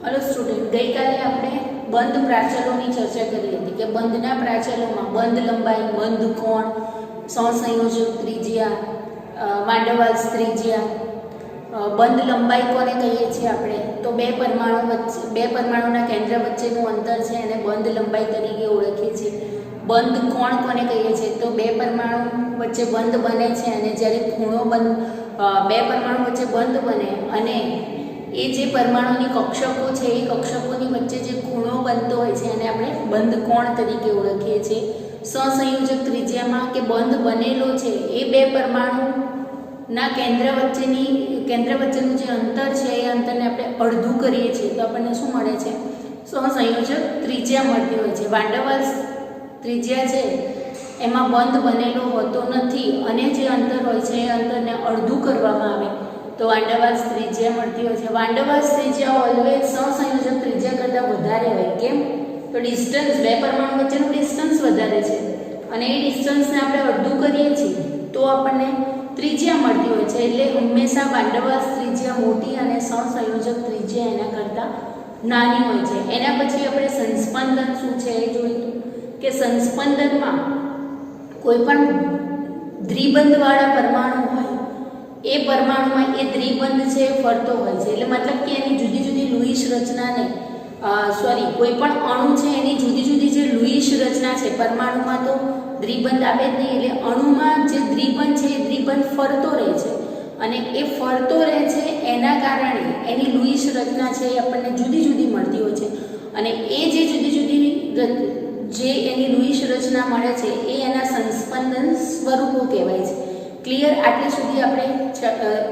Hello student, गई काले આપણે બંધ પ્રાચલોની ચર્ચા કરી હતી કે બંધના પ્રાચલોમાં બંધ લંબાઈ, બંધ કોણ, સહસંયોજક ત્રિજ્યા, વાંડવાલ્સ ત્રિજ્યા, બંધ લંબાઈ કોને કહીએ છીએ આપણે તો બે પરમાણુના કેન્દ્ર વચ્ચેનું અંતર છે એને બંધ લંબાઈ તરીકે ઓળખીએ છીએ। બંધ કોણ કોને કહીએ છીએ તો બે પરમાણુ વચ્ચે બંધ બને છે અને જ્યારે ખૂણો બે પરમાણુ વચ્ચે બંધ બને અને એ જે પરમાણુની કક્ષકો છે એ કક્ષકોની વચ્ચે જે ખૂણો બનતો હોય છે એને આપણે બંધ કોણ તરીકે ઓળખીએ છીએ। સહસંયોજક ત્રિજ્યામાં કે બંધ બનેલો છે એ બે પરમાણુના કેન્દ્ર વચ્ચેનું જે અંતર છે એ અંતરને આપણે અડધું કરીએ છીએ તો આપણને શું મળે છે? સહસંયોજક ત્રિજ્યા મળતી હોય છે। વાંડવાલ્સ ત્રિજ્યા છે એમાં બંધ બનેલો હોતો નથી અને જે અંતર હોય છે એ અંતરને અડધું કરવામાં આવે તો વાંડવાલ્સ ત્રિજ્યા મળતી હોય છે। વાંડવાલ્સ ત્રિજ્યા ઓલવેઝ સહસંયોજક ત્રિજ્યા કરતાં વધારે હોય। કેમ? તો ડિસ્ટન્સ બે પરમાણુ વચ્ચેનું ડિસ્ટન્સ વધારે છે અને એ ડિસ્ટન્સને આપણે અડધું કરીએ છીએ તો આપણને ત્રિજ્યા મળતી હોય છે। એટલે હંમેશા વાંડવાલ્સ ત્રિજ્યા મોટી અને સહસંયોજક ત્રિજ્યા એના કરતાં નાની હોય છે। એના પછી આપણે સંસ્પંદન શું છે એ જોઈશું કે સંસ્પંદનમાં કોઈ પણ દ્વિબંધવાળા પરમાણુ હોય એ પરમાણુમાં એ દ્વિબંધ છે ફરતો હોય છે। એટલે મતલબ કે એની જુદી જુદી લુઈસ રચનાને કોઈ પણ અણુ છે એની જુદી જુદી જે લુઈસ રચના છે, પરમાણુમાં તો દ્વિબંધ આવે જ નહીં, એટલે અણુમાં જે દ્વિબંધ છે એ દ્વિબંધ ફરતો રહે છે અને એ ફરતો રહે છે એના કારણે એની લુઈસ રચના છે એ આપણને જુદી જુદી મળતી હોય છે અને એ જે જુદી જુદી જે એની લુઈસ રચના મળે છે એ એના સંસ્પંદન સ્વરૂપો કહેવાય છે। ક્લિયર? આટલી સુધી આપણે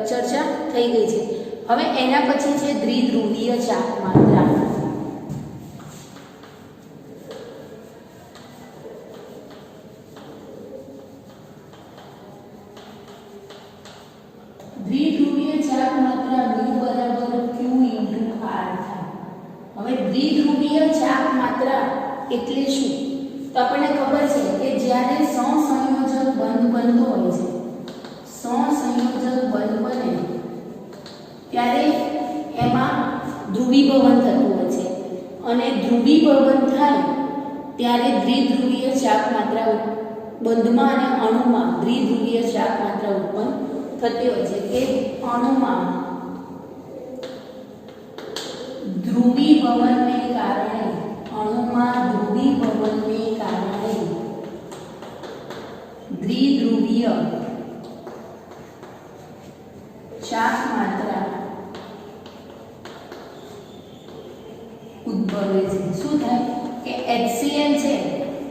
ચર્ચા થઈ ગઈ છે। હવે એના પછી છે દ્વિધ્રુવીય ચાપ માત્રા। દ્વિધ્રુવીય ચાપ માત્રા μ q × r થાય। હવે દ્વિધ્રુવીય ચાપ માત્રા એટલે શું? તો આપણને ખબર છે કે જ્યારે સહસંયોજક બંધ બનતો હોય છે, સહસંયોજક બંધ બને ત્યારે એમાં ધ્રુવીભવન થતું હોય છે અને ધ્રુવીભવન થાય ત્યારે દ્વિધ્રુવીય ચાપ માત્રા બંધમાં અને અણુમાં દ્વિધ્રુવીય ચાપ માત્રા ઉત્પન્ન થતી હોય છે કે અણુમાં ધ્રુવીભવનને કારણે દ્વિધ્રુવીય ચાપ માત્રા ઉદ્ભવે છે। શું થાય કે HCl છે,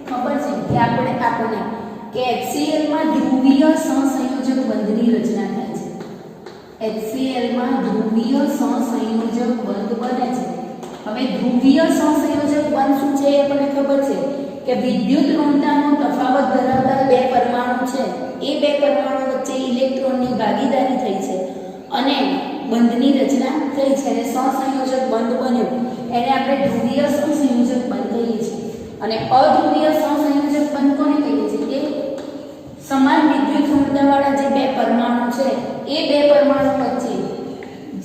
ખબર છે કે આપણને કે HCl માં ધ્રુવીય સહસંયોજક બંધની રચના થાય છે। HCl માં ધ્રુવીય સહસંયોજક બંધ બને છે। હવે ધ્રુવીય સહસંયોજક બંધ શું છે એ આપણને ખબર છે કે વિદ્યુત ઋણતાનો તફાવત ધરાવતા બે પરમાણુ છે એ બે પરમાણુ વચ્ચે ઇલેક્ટ્રોનની ભાગીદારી થઈ છે અને બંધની રચના થઈ છે અને સહસંયોજક બંધ બન્યો એને આપણે ધ્રુવીય સહસંયોજક બંધ કહીએ છીએ। અને અધ્રુવીય સહસંયોજક બંધ કોને કહીએ છીએ? કે સમાન વિદ્યુત ઋણતાવાળા જે બે પરમાણુ છે એ બે પરમાણુ વચ્ચે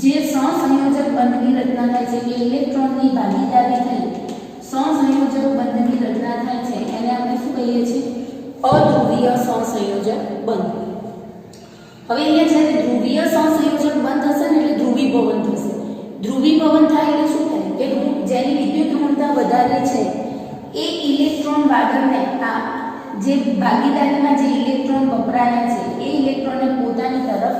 જે સહસંયોજક બંધની રચના થાય છે કે ઇલેક્ટ્રોનની ભાગીદારી થઈ સહસંયોજક બંધની રચના થાય છે એને આપણે શું કહીએ છીએ? અધ્રુવીય સહસંયોજક બંધ। હવે અહીંયા જ્યારે ધ્રુવીય સહસંયોજક બંધ થશે ને એટલે ધ્રુવીભવન થશે। ધ્રુવીભવન થાય એટલે શું થાય કે જેની વિદ્યુત ઋણતા વધારે છે એ ઇલેક્ટ્રોન વાદળને આ જે ભાગીદારીમાં જે ઇલેક્ટ્રોન વપરાયા છે એ ઇલેક્ટ્રોનને પોતાની તરફ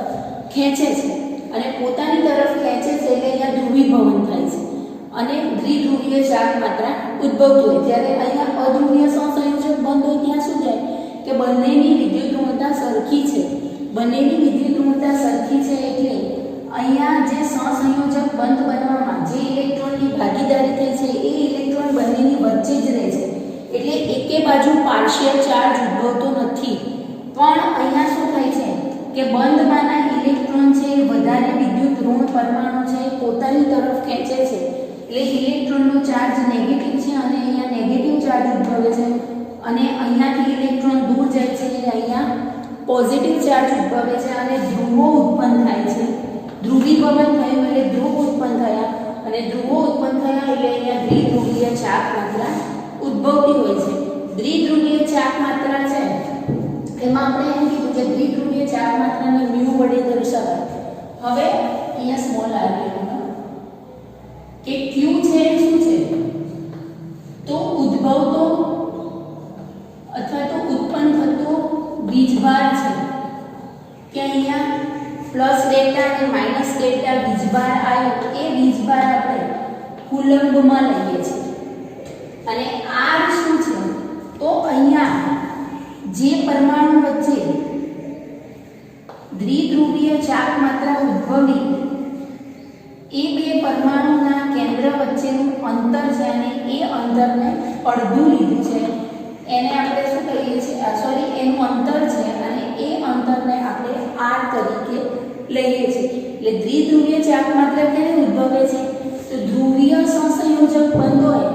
ખેંચે છે અને પોતાની તરફ ખેંચે છે એટલે અહીંયા ધ્રુવીભવન થાય છે અને દ્વિધ્રુવીય ચાપ માત્રા ઉદ્ભવતી હોય। જ્યારે અહીંયા અધ્રુવીય સહસંયોજક બંધ હોય ત્યાં શું થાય કે બંનેની વિદ્યુત ઋણતા સરખી છે, એટલે અહીંયા જે સહસંયોજક બંધ બનવામાં જે ઇલેક્ટ્રોનની ભાગીદારી થઈ છે એ ઇલેક્ટ્રોન બંનેની વચ્ચે જ રહે છે એટલે એકે બાજુ પાર્શિયલ ચાર્જ ઉદ્ભવતો નથી। પણ અહીંયા શું થાય છે કે બંધમાંના ઇલેક્ટ્રોન છે વધારે વિદ્યુત ઋણ પરમાણુ છે પોતાની તરફ ખેંચે છે એટલે ઇલેક્ટ્રોનનો ચાર્જ નેગેટિવ છે અને અહીંયા નેગેટિવ ચાર્જ ઉદ્ભવે છે અને અહીંયાથી ઇલેક્ટ્રોન દૂર જાય છે એટલે અહીંયા પોઝિટિવ ચાર્જ ઉદ્ભવે છે અને ધ્રુવો ઉત્પન્ન થાય છે। ધ્રુવીભવન થયું એટલે ધ્રુવ ઉત્પન્ન થયા અને ધ્રુવો ઉત્પન્ન થયા એટલે અહીંયા દ્વિધ્રુવીય ચાક માત્રા ઉદ્ભવતી હોય છે. દ્વિધ્રુવીય ચાક માત્રા છે એમાં આપણે એમ કીધું કે દ્વિધ્રુવીય ચાક માત્રાને મ્યુ વડે દર્શાવાય. હવે અહીંયા સ્મોલ આર કે ક્યુ છે શું છે તો ઉદ્ભવતો અથવા તો ઉત્પન્ન થતો વીજભાર છે કે અહીંયા પ્લસ ડેલ્ટા અને માઈનસ ડેલ્ટા વીજભાર આવ્યો એ વીજભાર આપણે કુલંબમાં લઈએ છીએ. અને આર શું છે તો અહીંયા જે પરમાણુ વચ્ચે દ્વિધ્રુવીય ચાક માત્રા ઉદ્ભવી એ બે પરમાણુના કેન્દ્ર વચ્ચેનું અંતર છે અને એ અંતરને અડધું લીધું છે એને આપણે શું કહીએ છીએ સોરી એનું અંતર છે અને એ અંતરને આપણે આર તરીકે લઈએ છીએ. એટલે દ્વિધ્રુવીય ચાક માત્રા ક્યારે ઉદ્ભવે છે તો ધ્રુવીય સહસંયોજક બંધ હોય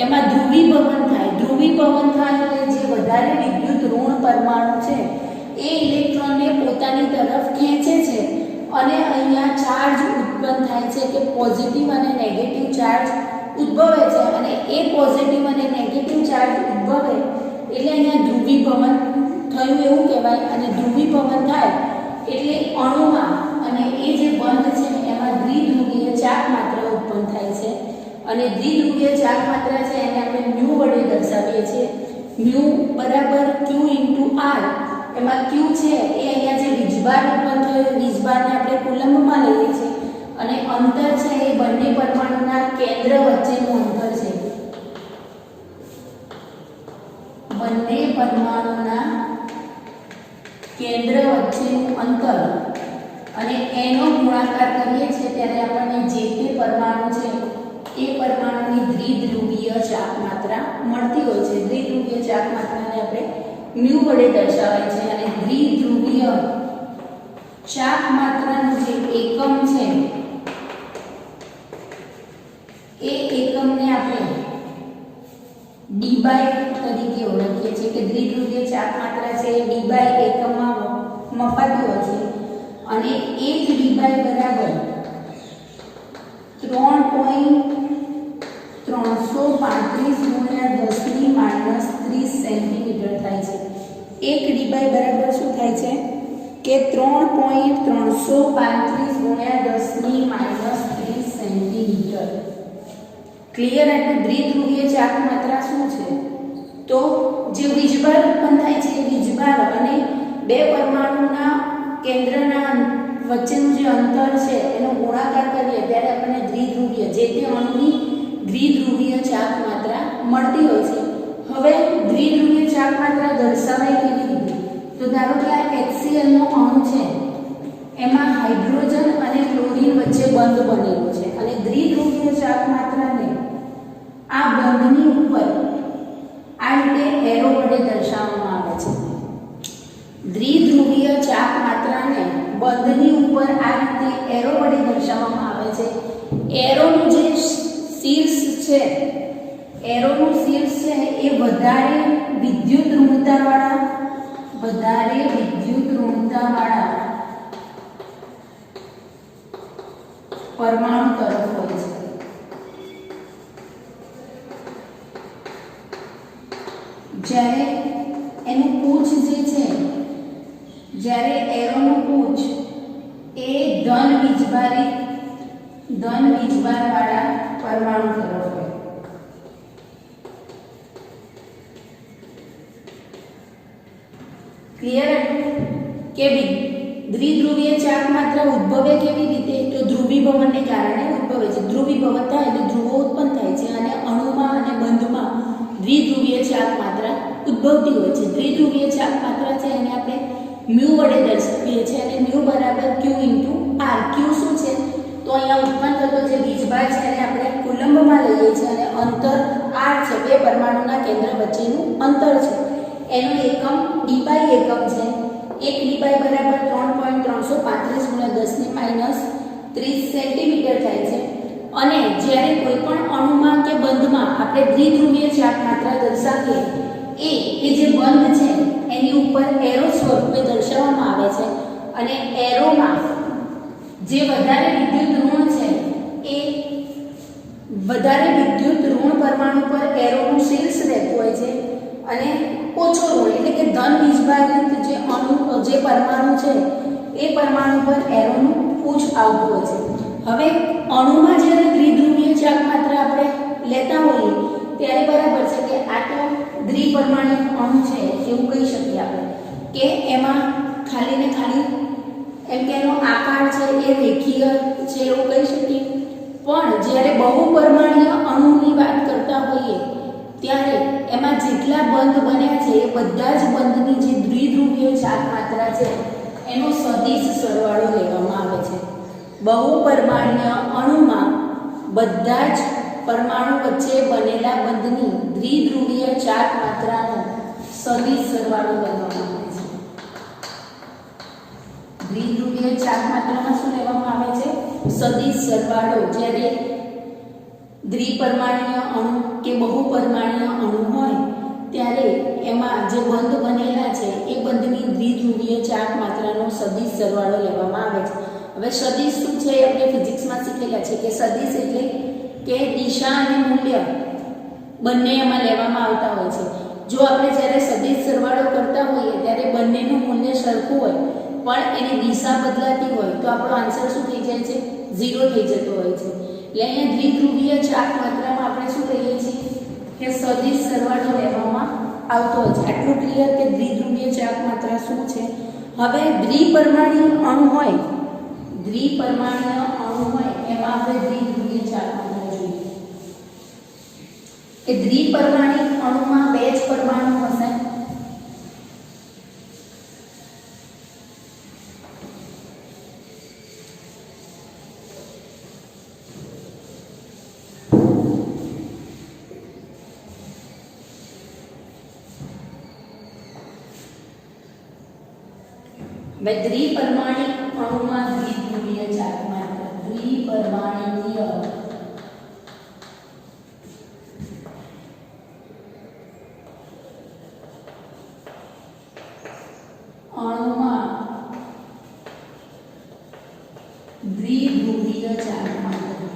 એમાં ધ્રુવીભવન થાય. ધ્રુવીભવન થાય એટલે જે વધારે વિદ્યુત ઋણ પરમાણુ છે એ ઇલેક્ટ્રોનને પોતાની તરફ ખેંચે છે અને અહીંયા ચાર્જ ઉત્પન્ન થાય છે કે પોઝિટિવ અને નેગેટિવ ચાર્જ ઉદ્ભવે છે અને એ પોઝિટિવ અને નેગેટિવ ચાર્જ ઉદ્ભવે એટલે અહીંયા ધ્રુવીભવન થયું એવું કહેવાય. અને ધ્રુવીભવન થાય એટલે અણુમાં અને એ જે બંધ છે એમાં દ્વિધ્રુવીય ચાક માત્રા ઉત્પન્ન થાય છે. અને દ્વિધ્રુવીય ચાક માત્રા છે એને આપણે મ્યુ વડે દર્શાવીએ છીએ. મ્યુ બરાબર ક્યુ ઇન્ટુ આર. એમાં ક્યુ છે એ અહીંયા જે વીજભાર ઉત્પન્ન થયો વીજભારને આપણે કુલંબમાં લઈએ છીએ અને અંતર છે એ બંને પરમાણુના કેન્દ્ર વચ્ચેનું અંતર છે. બંને પરમાણુના કેન્દ્ર વચ્ચેનું અંતર અને એનો ગુણાકાર કરીએ છીએ ત્યારે આપણને જે તે પરમાણુ છે એ પરમાણુની દ્વિધ્રુવીય ચાક માત્રા મળતી હોય છે. દ્વિધ્રુવીય ચાક માત્રાને આપણે મ્યુ વડે દર્શાવાય છે. અને દ્વિધ્રુવીય ચાક માત્રાનું જે એકમ છે એ એકમને આપણે ડી બાય તરીકે ઓળખીએ છીએ કે દ્વિધ્રુવીય ચાક માત્રા છે એ ડી બાય એકમમાં મપાતી હોય છે. અને 1 ડી બાય બરાબર 3.335 ગુણ્યા 10 ની -30 સેન્ટીમીટર થાય છે. 1 ડી બાય બરાબર શું થાય છે કે 3.335 ગુણ્યા 10 ની -30 સેન્ટીમીટર. ક્લિયર? એટલે દ્વિધ્રુવીય ચાક માત્રા શું છે તો જે વીજભાર ઉત્પન્ન થાય છે એ વીજભાર અને બે પરમાણુના કેન્દ્રના વચ્ચેનું જે અંતર છે એનો ગુણાકાર કરીએ ત્યારે આપણને દ્વિધ્રુવીય જે તે અણુની દ્વિધ્રુવીય ચાક માત્રા મળતી હોય છે. હવે દ્વિધ્રુવીય ચાક માત્રા દર્શાવાય કેવી રીતે તો ધારો કે આ HCl નો અણુ છે એમાં હાઇડ્રોજન અને ક્લોરીન વચ્ચે બંધ બનેલો છે અને દ્વિધ્રુવીય ચાક માત્રાને આ બંધની ઉપર આ રીતે એરો વડે દર્શાવવામાં આવે છે. દ્વિધ્રુવીય ચાક માત્રાને બંધની ઉપર આ રીતે એરો વડે દર્શાવવામાં આવે છે. એરોનું જે શીર્ષ છે એરોનું શીર્ષ છે એ વધારે વિદ્યુત ઋણતાવાળા પરમાણુ તરફ હોય છે. જ્યારે એનું પૂંછ જે છે જ્યારે એરોનું પૂંછ એ ધન વીજભાર વાળા પરમાણુ તરફ હોય. ક્લિયર? કેવી દ્વિધ્રુવીય ચાક માત્રા ઉદ્ભવે કેવી રીતે તો ધ્રુવીભવનને કારણે ઉદ્ભવે છે. ધ્રુવીભવન થાય એટલે ધ્રુવો ઉત્પન્ન થાય છે અને અણુમાં અને બંધમાં દ્વિધ્રુવીય ચાક માત્રા ઉદ્ભવતી હોય છે. દ્વિધ્રુવીય ચાક માત્રા છે એને આપણે મ્યુ વડે દર્શાવીએ છીએ અને મ્યુ બરાબર q ઇન્ટુ આર. ક્યુ શું છે તો અહીંયા ઉત્પન્ન થતો જે વીજભાર છે એને આપણે કુલંબમાં લઈએ છીએ અને અંતર આર છે બે પરમાણુના કેન્દ્ર વચ્ચેનું અંતર છે. એનું એકમ ડી બાય એકમ છે. 1 ડી બાય બરાબર 3.335 ગુણ્યા 10 ની -30 સેન્ટીમીટર થાય છે. અને જ્યારે કોઈ પણ અણુમાં કે બંધમાં આપણે દ્વિધ્રુવીય ચાક માત્રા દર્શાવીએ એ જે બંધ છે એની ઉપર એરો સ્વરૂપે દર્શાવવામાં આવે છે. અને એરોમાં જે વધારે વિદ્યુત ઋણ છે એ વધારે વિદ્યુત ઋણ પરમાણુ પર એરોનું શીર્ષ રહેતું હોય છે અને ઓછો ઋણ એટલે કે ધન વીજભારિત જે પરમાણુ છે એ પરમાણુ પર એરોનું પૂછ આવતું હોય છે. હવે અણુમાં જ્યારે દ્વિધ્રુવીય ચાર્જ માત્ર આપણે લેતા હોઈએ ત્યારે બરાબર છે કે આ તો દ્વિપરમાણિક અણુ છે એવું કહી શકીએ આપણે કે એમાં ખાલી ને ખાલી એમ કે એનો આકાર છે એ રેખીય છે એવું કહી શકીએ. પણ જ્યારે બહુપરમાણીય અણુની વાત કરતા હોઈએ ત્યારે એમાં જેટલા બંધ બન્યા છે એ બધા જ બંધની જે દ્વિધ્રુવીય ચાર્જ માત્રા છે એનો સદિશ સરવાળો લેવામાં આવે છે. બહુપરમાણીય અણુમાં બધા જ પરમાણુ વચ્ચે બનેલા બંધની દ્વિધ્રુવીય ચાર્જ માત્રાનો સદિશ સરવાળો લેવામાં આવે છે. દ્વિધ્રુવીય ચાર્જ માત્રામાં શું લેવામાં આવે છે? સદિશ સરવાળો. જ્યારે દ્વિપરમાણીય અણુ કે બહુપરમાણીય અણુ હોય ત્યારે એમાં જે બંધ બનેલા છે એ બંધની દ્વિધ્રુવીય ચાર્જ માત્રાનો સદિશ સરવાળો લેવામાં આવે છે. હવે સદિશ શું છે એ આપણે ફિઝિક્સમાં શીખેલા છે કે સદિશ એટલે કે દિશા અને મૂલ્ય બંને એમાં લેવામાં આવતા હોય છે. જો આપણે જ્યારે સદિશ સરવાળો કરતા હોઈએ ત્યારે બંનેનું મૂલ્ય સરખું હોય પણ એની દિશા બદલાતી હોય તો આપણો આન્સર શું થઈ જાય છે? 0 થઈ જતો હોય છે. એટલે અહીંયા દ્વિધ્રુવીય ચાર્જ માત્રામાં આપણે શું કહીએ છીએ કે સદિશ સરવાળો લેવામાં આવતો હોય છે. આટલું ક્લિયર કે દ્વિધ્રુવીય ચાર્જ માત્રા શું છે. હવે દ્વિપરમાણીય અણુ હોય એમાં આપણે દ્વિધ્રુવીય ચાર્જ માત્રા જોઈએ. એ દ્વિપરમાણીય અણુમાં બે જ પરમાણુ હશે. દ્વિપરમાણીય અણુમાં દ્વિધ્રુવીય ચાર્જ માત્રા દ્વિપરમાણીય અણુમાં દ્વિધ્રુવીય ચાર્જ માત્રા.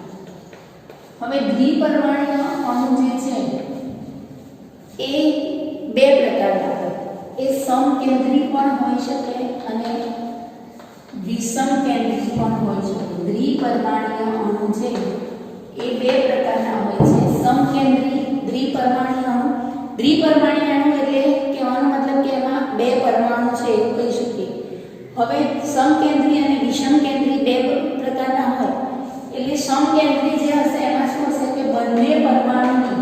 હવે દ્વિપરમાણીય અણુ જે છે એ બે પ્રકારના હોય. એ સમકેન્દ્રી પણ હોઈ શકે અને વિષમકેન્દ્રી પણ હોઈ શકે. દ્વિપરમાણીય અણુ છે એ બે પ્રકારના હોય છે. સમકેન્દ્રી દ્વિપરમાણીય અણુ. દ્વિપરમાણીય અણુ એટલે કહેવાનો મતલબ કે એમાં બે પરમાણુ છે એવું કહી શકીએ. હવે સમકેન્દ્રી અને વિષમકેન્દ્રી બે પ્રકારના હોય એટલે સમકેન્દ્રી જે હશે એમાં શું હશે કે બંને પરમાણુની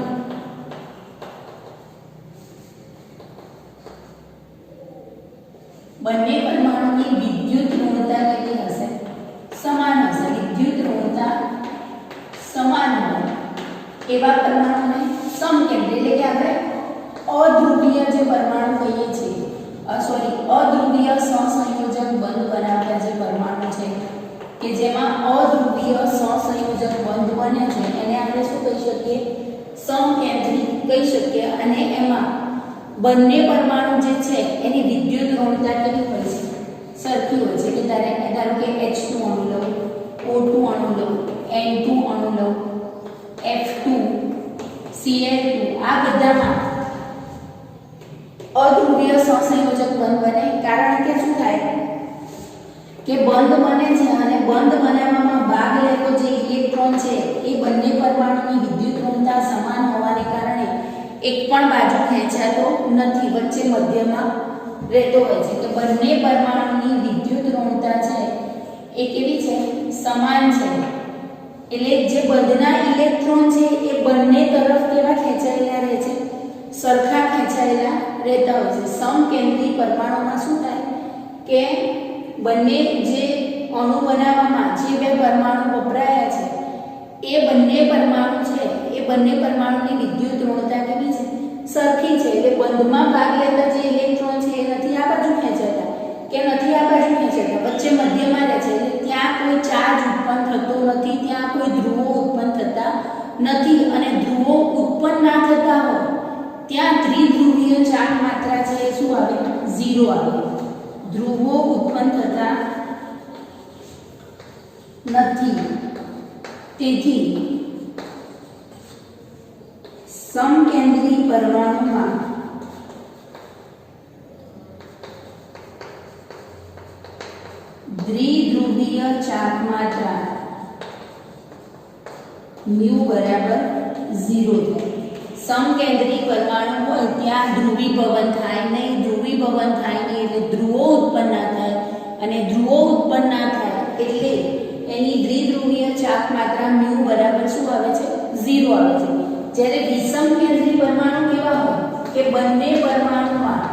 વિદ્યુત ઋણતા કેટલી હશે? સમાન હશે. વિદ્યુત ઋણતા સમાન હોય એવા પરમાણુને સમકેન્દ્રી એટલે કે આપણે અધ્રુવીય જે પરમાણુ કહીએ છીએ અધ્રુવીય સહસંયોજક બંધ બનાવતા જે પરમાણુ છે કે જેમાં અધ્રુવીય સહસંયોજક બંધ બને છે એને આપણે શું કહી શકીએ? સમકેન્દ્રી કહી શકીએ. અને એમાં બંને પરમાણુ જે છે એની વિદ્યુત ઋણતા કેવી હોય છે? સરખી હોય છે. કે ધારો કે H2 અણુ લો, O2 અણુ લો, N2 અણુ લો, F2, Cl2 આ બધામાં અધ્રુવીય સહસંયોજક બંધ બને. કારણ કે શું થાય કે બંધ બને છે અને બંધ બનાવવામાં ભાગ લેતો જે ઇલેક્ટ્રોન છે એ બંને પરમાણુની વિદ્યુત ઋણતા સમાન હોવાને કારણે એક પણ બાજુ ખેંચાતો નથી, વચ્ચે મધ્યમાં રહેતો હોય છે. તો બંને પરમાણુની વિદ્યુત ઋણતા છે એ કેવી છે? સમાન છે. એટલે જે બંધના ઇલેક્ટ્રોન છે એ બંને તરફ કેવા ખેંચાયેલા રહે છે? સરખા ખેંચાયેલા રહેતા હોય છે. સમકેન્દ્રી પરમાણુમાં શું થાય કે બંને જે અણુ બનાવવામાં જે બે પરમાણુ વપરાયા છે એ બંને પરમાણુ છે એ બંને પરમાણુની વિદ્યુત ઋણતા કેવી છે? સરખી છે. એટલે બંધમાં ભાગ લેતા જે ઇલેક્ટ્રોન છે એ નથી આ બાજુ ખેંચાતા કે નથી આ બાજુ ખેંચાતા, વચ્ચે મધ્યમાં રહે છે. એટલે ત્યાં કોઈ ચાર્જ ઉત્પન્ન થતો નથી, ત્યાં કોઈ ધ્રુવો ઉત્પન્ન થતા નથી. અને ધ્રુવો ઉત્પન્ન ના થતા હોય ત્યાં દ્વિધ્રુવીય ચાર્જ માત્રા છે એ શું આવે? 0 આવે. ધ્રુવો ઉત્પન્ન થતા નથી. તેથી સમકેન્દ્રી પરમાણુમાં દ્વિધ્રુવીય ચાર્જ માત્રા મ્યુ બરાબર 0 થાય। સમકેન્દ્રી પરમાણુ હોય ત્યાં ધ્રુવીભવન થાય નહીં, ધ્રુવીભવન થાય નહીં એટલે ધ્રુવો ઉત્પન્ન ના થાય, અને ધ્રુવો ઉત્પન્ન ના થાય એટલે એની દ્વિધ્રુવીય ચાર્જ માત્રા મ્યુ બરાબર શું આવે છે? 0 આવે છે। જ્યારે વિષમકેન્દ્રી પરમાણુ કેવા હોય કે બંને પરમાણુમાં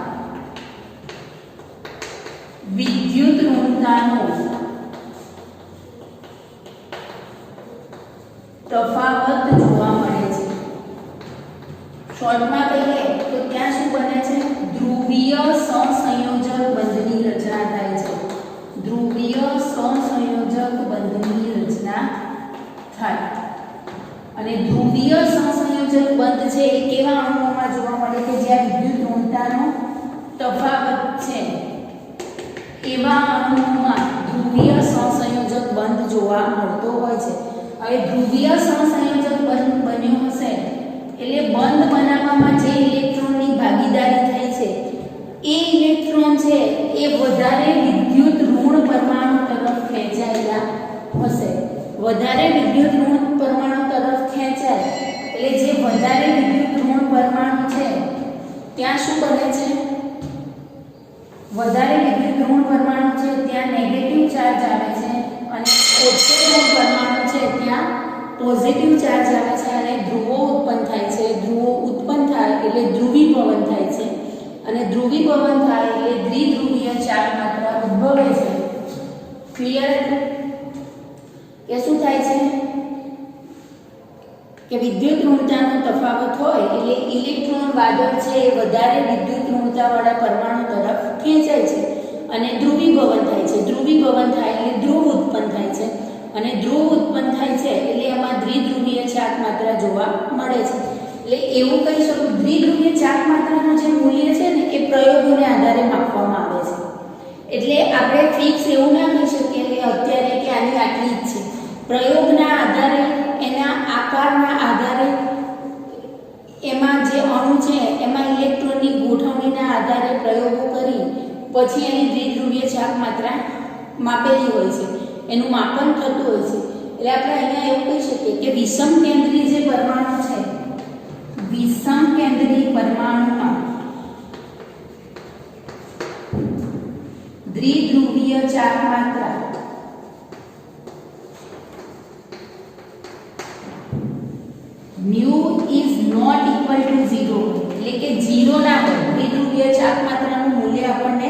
વિદ્યુત ઋણતાનો તફાવત જોવા મળે છે। શોર્ટમાં કહીએ તો ત્યાં શું બને છે? ધ્રુવીય સહસંયોજક બંધની રચના થાય છે। ધ્રુવીય સહસંયોજક બંધની રચના થાય, અને ધ્રુવીય સહસંયોજક બંધ છે એ કેવા અણુઓમાં જોવા મળે કે જ્યાં વિદ્યુત ઋણતાનો તફાવત છે એવા અણુઓમાં ધ્રુવીય સહસંયોજક બંધ જોવા મળતો હોય છે। હવે ધ્રુવીય સહસંયોજક બંધ બન્યો હશે એટલે બંધ બનાવવામાં જે ઇલેક્ટ્રોનની ભાગીદારી થઈ છે એ ઇલેક્ટ્રોન છે એ વધારે વિદ્યુત ઋણ પરમાણુ તરફ ખેંચાયેલા હશે। વધારે વિદ્યુત ઋણ પરમાણુ તરફ ખેંચાય એટલે જે વધારે વિદ્યુત ઋણ પરમાણુ છે ત્યાં શું બને છે? વધારે વિદ્યુત ઋણ પરમાણુ છે ત્યાં નેગેટિવ ચાર્જ આવે છે, અને ઓછો ઋણ પરમાણુ છે ત્યાં પોઝિટિવ ચાર્જ આવે છે, અને ધ્રુવો ઉત્પન્ન થાય છે। ધ્રુવો ઉત્પન્ન થાય એટલે ધ્રુવીભવન થાય છે, અને ધ્રુવીભવન થાય એટલે દ્વિધ્રુવીય ચાર્જ માત્રા ઉદ્ભવે છે। ક્લિયર? કે શું થાય છે કે વિદ્યુત ઋણતાનો તફાવત હોય એટલે ઇલેક્ટ્રોન વાદળ છે એ વધારે વિદ્યુત ઋણતાવાળા પરમાણુ તરફ ખેંચાય છે અને ધ્રુવીભવન થાય છે। ધ્રુવીભવન થાય એટલે ધ્રુવ ઉત્પન્ન થાય છે, અને ધ્રુવ ઉત્પન્ન થાય છે એટલે એમાં દ્વિધ્રુવીય ચાર્જ માત્રા જોવા મળે છે। એટલે એવું કહી શકું દ્વિધ્રુવીય ચાર્જ માત્રાનું જે મૂલ્ય છે ને એ પ્રયોગોને આધારે માપવામાં આવે છે। એટલે આપણે ફિક્સ એવું ના કહી શકીએ કે અત્યારે કે આની આટલી જ છે। પ્રયોગના આધારે, એના આકારના આધારે, એમાં જે અણુ છે એમાં ઇલેક્ટ્રોનની ગોઠવણીના આધારે પ્રયોગો કરી પછી એની દ્વિધ્રુવીય ચાર્જ માત્રા માપેલી હોય છે, એનું માપન થતું હોય છે। એટલે આપણે અહીંયા એવું કહી શકીએ કે વિષમકેન્દ્રી જે પરમાણુ છે, વિષમકેન્દ્રી પરમાણુમાં દ્વિધ્રુવીય ચાર્જ માત્રા mu is not equal to 0 એટલે કે 0 ના હોય, દ્વિધ્રુવીય ચાર્જ માત્રાનું મૂલ્ય આપણને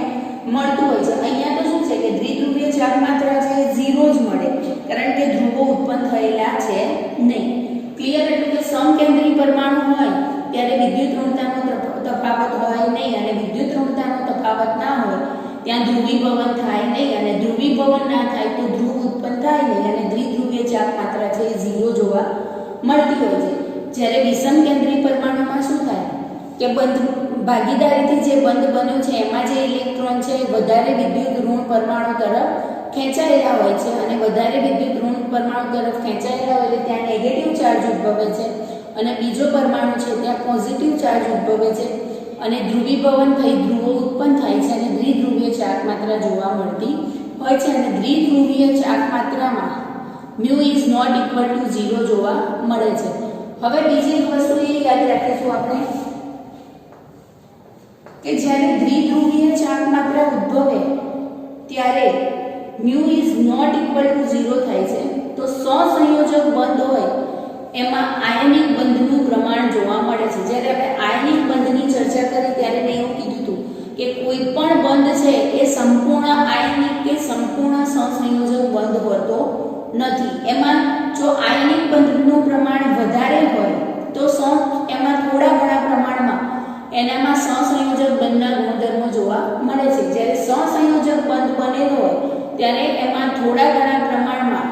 મળતું હોય છે। અહીંયા તો શું છે કે દ્વિધ્રુવીય ચાર્જ માત્રા છે 0 જ મળે, કારણ કે ધ્રુવો ઉત્પન્ન થયેલા છે નહીં। ક્લિયર? એટલે કે સમકેન્દ્રી પરમાણુ હોય ત્યારે વિદ્યુત ઋણતાનો તફાવત હોય નહીં, અને વિદ્યુત ઋણતાનો તફાવત ના હોય ત્યાં ધ્રુવીભવન થાય નહીં, અને ધ્રુવીભવન ના થાય તો ધ્રુવ ઉત્પન્ન થાય નહીં, અને દ્વિધ્રુવીય ચાર્જ માત્રા છે એ 0 જોવા મળતી હોય છે। જ્યારે વિષમકેન્દ્રી પરમાણુમાં શું થાય કે બંધ ભાગીદારીથી જે બંધ બન્યો છે એમાં જે ઇલેક્ટ્રોન છે એ વધારે વિદ્યુત ઋણ પરમાણુ તરફ ખેંચાયેલા હોય છે, અને વધારે વિદ્યુત ઋણ પરમાણુ તરફ ખેંચાયેલા હોય એટલે ત્યાં નેગેટિવ ચાર્જ ઉદ્ભવે છે, અને બીજો પરમાણુ છે ત્યાં પોઝિટિવ ચાર્જ ઉદ્ભવે છે, અને ધ્રુવીભવન થઈ ધ્રુવો ઉત્પન્ન થાય છે, અને દ્વિધ્રુવીય ચાર્જ માત્રા જોવા મળતી હોય છે। અને દ્વિધ્રુવીય ચાર્જ માત્રામાં mu is not equal to 0 જોવા મળે છે। હવે બીજી વસ્તુ એ યાદ રાખીશું આપણે કે જ્યારે દ્વિધ્રુવીય ચાર્જ માત્રા ઉદ્ભવે ત્યારે mu is not equal to 0 થાય છે, તો સહસંયોજક બંધ હોય એમાં આયનિક બંધનું પ્રમાણ જોવા મળે છે। જ્યારે આપણે આયનિક બંધની ચર્ચા કરી ત્યારે મેં એવું કીધું હતું કે કોઈ પણ બંધ છે એ સંપૂર્ણ આયનિક કે સંપૂર્ણ સહસંયોજક બંધ હોતો નથી। એમાં જો આયનિક બંધનું પ્રમાણ વધારે હોય તો એમાં થોડા ઘણા પ્રમાણમાં એનામાં સહસંયોજક બંધના ગુણધર્મો જોવા મળે છે। જ્યારે સહસંયોજક બંધ બનેલો હોય ત્યારે એમાં થોડા ઘણા પ્રમાણમાં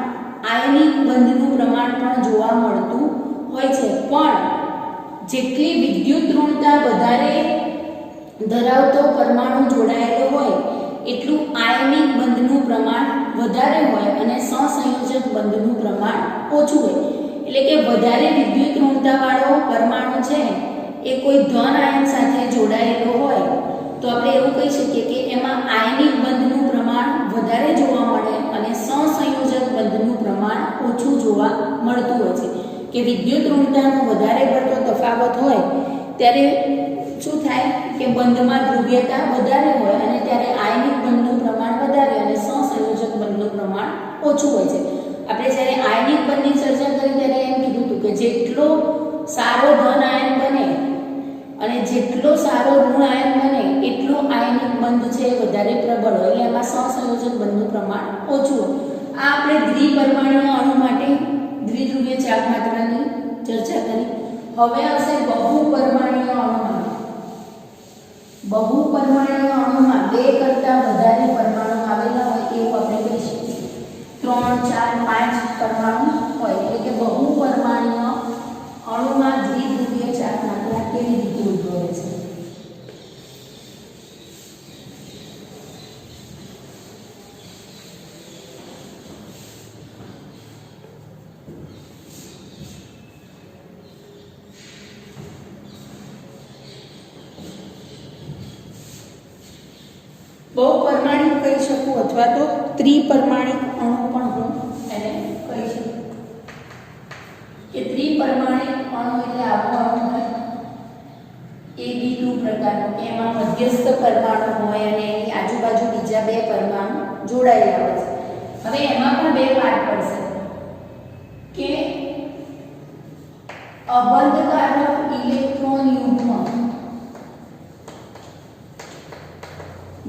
આયનિક બંધનું પ્રમાણ પણ જોવા મળતું હોય છે, પણ જેટલી વિદ્યુત ઋણતા વધારે ધરાવતો પરમાણુ જોડાયેલો હોય એટલું આયનિક બંધનું પ્રમાણ વધારે હોય અને સહસંયોજક બંધનું પ્રમાણ ઓછું હોય। એટલે કે વધારે વિદ્યુત ઋણતાવાળો પરમાણુ છે એ કોઈ ધન આયન સાથે જોડાયેલો હોય તો આપણે એવું કહી શકીએ કે એમાં આયનિક બંધનું પ્રમાણ વધારે જોવા મળે અને સહસંયોજક બંધનું પ્રમાણ ઓછું જોવા મળતું હોય છે કે વિદ્યુત ઋણતાનો વધારે પડતો તફાવત હોય ત્યારે શું થાય કે બંધમાં ધ્રુવીયતા વધારે હોય અને ત્યારે આયનિક બંધનું પ્રમાણ વધારે અને સહસંયોજક બંધનું પ્રમાણ ઓછું હોય છે. આપણે જ્યારે આયનિક બંધની ચર્ચા કરી ત્યારે એમ કીધું હતું કે જેટલો સારો ધન આયન બને અને જેટલો સારો ઋણ આયન બને એટલું આયનિક બંધ છે વધારે પ્રબળ હોય એટલે એમાં સહસંયોજક બંધનું પ્રમાણ ઓછું હોય. આ આપણે દ્વિપરમાણુય અણુ માટે દ્વિધ્રુવીય ચાર્જ માત્રાની ચર્ચા કરી. હવે હશે બહુપરમાણુય અણુમાં. બહુપરમાણુય અણુમાં બે કરતાં વધારે પરમાણુ આવેલા હોય એવું આપણે કહી શકીએ. 3, 4, 5 પરમાણુ હોય એટલે કે બહુપરમાણુય અણુમાં દ્વિધ્રુવીય ચાર્જ માત્રા કેવી રીતે ઉદ્ભવે છે? બહુપરમાણિક કહી શકું અથવા તો ત્રિપરમાણિક અણુ પણ હું એને કહી શકું કે ત્રિપરમાણિક અણુ એટલે આવો અણુ હોય AB2 પ્રકારનો કે એમાં મધ્યસ્થ પરમાણુ હોય અને એની આજુબાજુ બીજા બે પરમાણુ જોડાયેલા હોય છે. હવે એમાં પણ બે વાત પડશે કે અબંધકારક ઇલેક્ટ્રોન યુગ્મ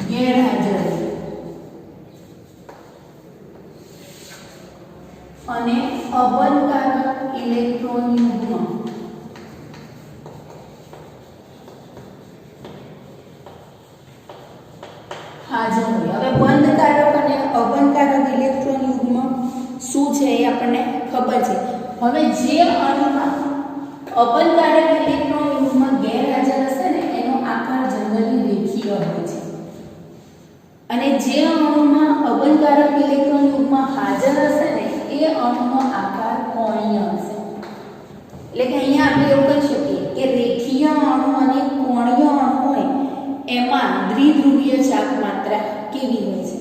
ગેરહાજર અને અબંધકારક ઇલેક્ટ્રોન યુગ્મ હાજર હોય. હવે બંધકારક અને અબંધકારક ઇલેક્ટ્રોન યુગ્મ શું છે એ આપણને ખબર છે. હવે જે અણુમાં અબંધકારક ઇલેક્ટ્રોન યુગ્મ ગેરહાજર હશે ને એનો આકાર જનરલી રેખીય હોય છે અને જે અણુમાં અબંધકારક ઇલેક્ટ્રોન યુગ્મ હાજર હશે ને એ અણુનો આકાર કોણીય હશે. એટલે કે અહીંયા આપણે એવું કહી શકીએ કે રેખીય અણુ અને કોણીય અણુ હોય એમાં દ્વિધ્રુવીય ચાપ માત્રા કેવી હોય છે?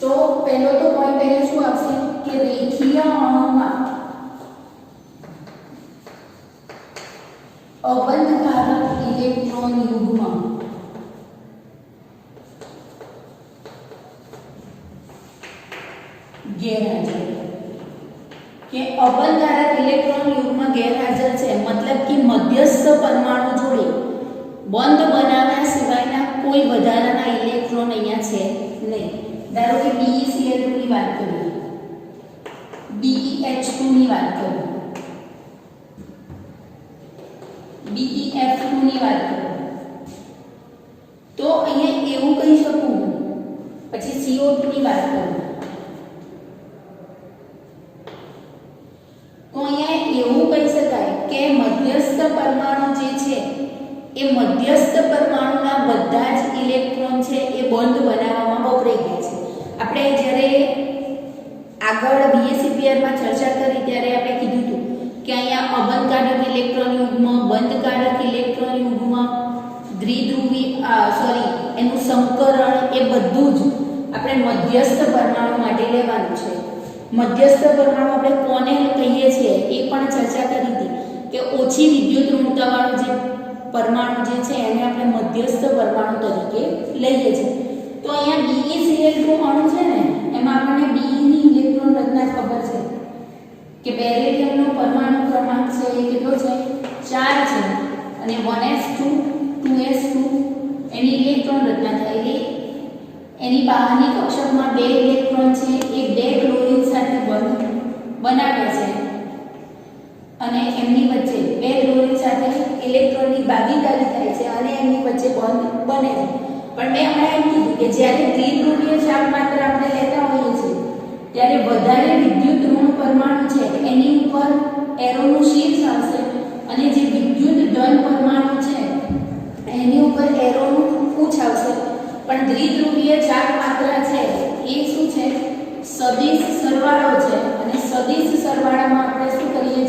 તો પહેલો તો પોઈન્ટ અહીંયા શું આવશે કે રેખીય અણુમાં અબંધકારક ઇલેક્ટ્રોન યુગ્મ ગેરહાજર કે અબંધકારક ઇલેક્ટ્રોન યુગ્મ ગેરહાજર છે મતલબ કે મધ્યસ્થ પરમાણુ જોડે બંધ બનાવ્યા સિવાયના કોઈ વધારાના ઇલેક્ટ્રોન અહીંયા છે નહીં. ધારો કે BeCl2 ની વાત કરીએ, BeH2 ની વાત કરીએ, BeF2 ની વાત કરીએ તો અહીંયા એવું કહી શકું. પછી CO2 ની વાત કરીએ તો અહીંયા એવું કહી શકાય કે મધ્યસ્થ પરમાણુ જે છે એ મધ્યસ્થ પરમાણુના બધા જ ઇલેક્ટ્રોન છે એ બંધ બનાવવામાં વપરાઈ ગયા છે. આપણે જ્યારે આગળ BACPR માં ચર્ચા કરી ત્યારે આપણે કીધું હતું કે અહીંયા અબંધકારક ઇલેક્ટ્રોન યુગ્મ, બંધકારક ઇલેક્ટ્રોન યુગ્મ, એનું સંકરણ એ બધું જ આપણે મધ્યસ્થ પરમાણુ માટે લેવાનું છે. મધ્યસ્થ પરમાણુ આપણે કોને કહીએ છીએ એ પણ ચર્ચા કરી હતી કે ઓછી વિદ્યુત ઋણતાવાળું જે પરમાણુ જે છે એને આપણે મધ્યસ્થ પરમાણુ તરીકે લઈએ છીએ. તો અહીંયા BeCl2 અણુ છે ને એમાં આપણને Be ની ઇલેક્ટ્રોન રચના ખબર છે કે બેરિલિયમનો પરમાણુ ક્રમાંક છે એ કેટલો છે? 4 છે અને 1s2 2s2 એની ઇલેક્ટ્રોન રચના થાય. એની બહારની કક્ષકમાં બે ઇલેક્ટ્રોન છે એ બે ક્લોરીન સાથે બંધ બનાવે છે અને એમની વચ્ચે બે ક્લોરીન સાથે ઇલેક્ટ્રોનની ભાગીદારી થાય છે અને એમની વચ્ચે બંધ બને છે. પણ મેં હમણાં એમ કીધું કે જ્યારે દ્વિધ્રુવીય ચાપ માત્ર આપણે લેતા હોઈએ છીએ ત્યારે વધારે વિદ્યુત ઋણ પરમાણુ છે એની ઉપર એરોનું શીર્ષ આવશે અને જે વિદ્યુત ધન પરમાણુ છે એની ઉપર એરોનું પૂંછ આવશે. પણ દ્વિધ્રુવીય ચાપ માત્રા છે એ શું છે? સદિશ સરવાળો છે અને સદિશ સરવાળામાં આપણે શું કરીએ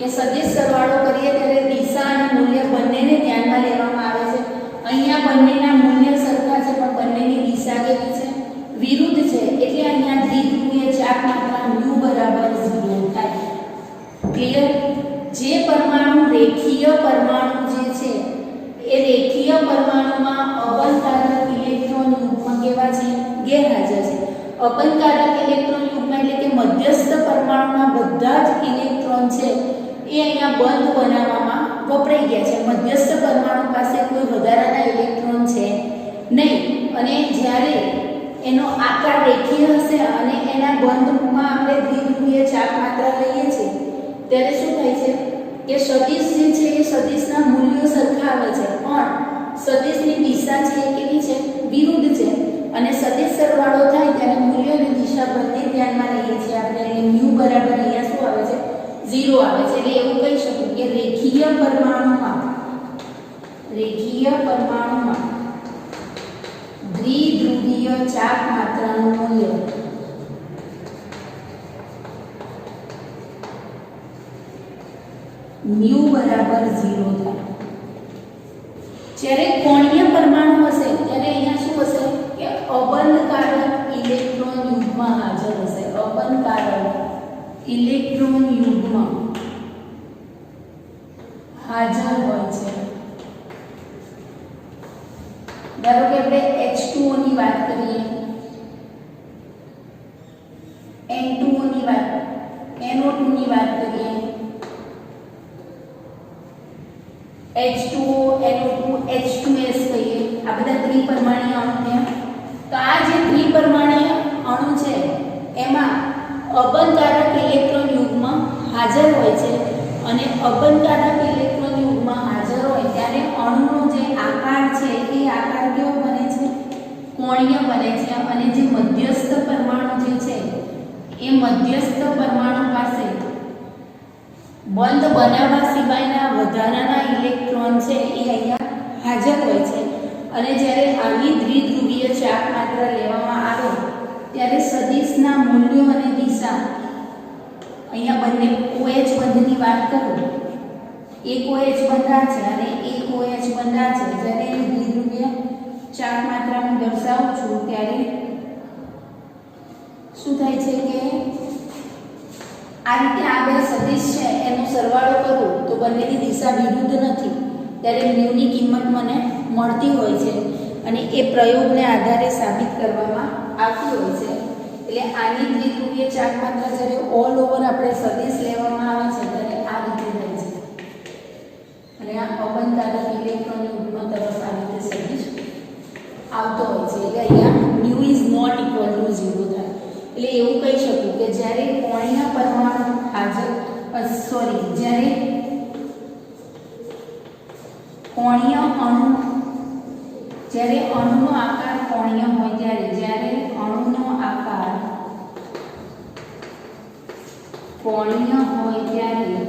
કે સદિશ સરવાળો કરીએ ત્યારે દિશા અને મૂલ્ય બંનેને ધ્યાનમાં લેવામાં આવે છે. અહીંયા બંનેના મૂલ્ય સરખા છે પણ બંનેની દિશા કેવી છે? વિરુદ્ધ છે. એટલે અહીંયા દ્વિધ્રુવીય ચાપ માત્રા mu બરાબર 0 થાય. ક્લિયર? જે પરમાણુ રેખીય પરમાણુ જે છે એ રેખીય પરમાણુમાં અબંધકારક ઇલેક્ટ્રોન યુગ્મ કેવા છે? ગેરહાજર છે. અબંધકારક ઇલેક્ટ્રોન યુગ્મ એટલે કે મધ્યસ્થ પરમાણુના બધા જ ઇલેક્ટ્રોન છે એ અહીંયા બંધ બનાવવામાં વપરાઈ ગયા છે. મધ્યસ્થ પરમાણુ પાસે કોઈ વધારાના ઇલેક્ટ્રોન છે નહીં. અને જ્યારે એનો આકાર રેખીય હશે અને એના બંધમાં આપણે દ્વિધ્રુવીય ચાપ માત્રા લઈએ છીએ ત્યારે શું થાય છે કે સદિશ જે છે એ સદિશના મૂલ્યો સરખા આવે છે પણ સદિશની દિશા છે એ કેવી છે? વિરુદ્ધ છે. અને સદિશ સરવાળો થાય ત્યારે મૂલ્ય અને દિશા બંને ધ્યાનમાં લઈએ છીએ આપણે. એટલે mu બરાબર અહીંયા શું આવે છે? 0 આવે છે. એટલે એવું કહી શકું કે રેખીય પરમાણુમાં દ્વિધ્રુવીય ચાપ માત્રાનું મૂલ્ય mu બરાબર 0 થાય. જ્યારે કોણીય પરમાણુ હશે ત્યારે અહીંયા શું હશે કે અબંધકારક ઇલેક્ટ્રોન યુગ્મ હાજર હશે. અબંધકારક ઇલેક્ટ્રોન યુગ્મ હાજર હોય છે. ધારો કે આપણે H2O ની વાત કરીએ, N2O ની વાત, NO2 ની વાત કરીએ, H2O, NO2, H2S કહીએ, આ બધા ત્રિપરમાણીય અણુ છે. તો આ જે ત્રિપરમાણીય અણુ છે એમાં અબંધકારક ઇલેક્ટ્રોન યુગ્મ હાજર હોય છે. અને અબંધકારક ઇલેક્ટ્રોન યુગ્મ હાજર હોય ત્યારે અણુનો જે આકાર છે એ આકાર કેવો બને છે? કોણીય બને છે. અને જે મધ્યસ્થ પરમાણુ જે છે એ મધ્યસ્થ પરમાણુ પાસે બંધ બનાવવા સિવાયના વધારાના ઇલેક્ટ્રોન છે એ અહીંયા હાજર હોય છે. અને જ્યારે આવી દ્વિધ્રુવીય ચાપ માત્રા લેવામાં આવે ત્યારે સદિશના મૂલ્યો અને દિશા અહીંયા બંને OH બંધની વાત કરું, એક OH બંધા છે અને એક OH બંધા છે. જ્યારે દ્વિધ્રુવીય ચાપ માત્રાને દર્શાવું છું ત્યારે શું થાય છે કે આ રીતે આ બે સદિશ છે એનો સરવાળો કરું તો બંનેની દિશા વિરુદ્ધ નથી ત્યારે mu ની કિંમત મને મળતી હોય છે. અને એ પ્રયોગને આધારે સાબિત કરવામાં આવતી હોય છે. એટલે આની દ્વિધ્રુવીય ચાપ માત્રા જ્યારે ઓલ ઓવર આપણે સદિશ લેવામાં આવે છે ત્યારે આ રીતે થાય છે. અને આ અબંધકારક ઇલેક્ટ્રોન યુગ્મ તરફ આ રીતે સદિશ આવતો હોય છે. એટલે અહીંયા mu is not equal to 0 થાય. એટલે એવું કહી શકું કે જ્યારે કોણીય પરમાણુ જ્યારે કોણીય અણુ જ્યારે અણુનો આકાર કોણીય હોય ત્યારે અણુનો આકાર કોણીય હોય ત્યારે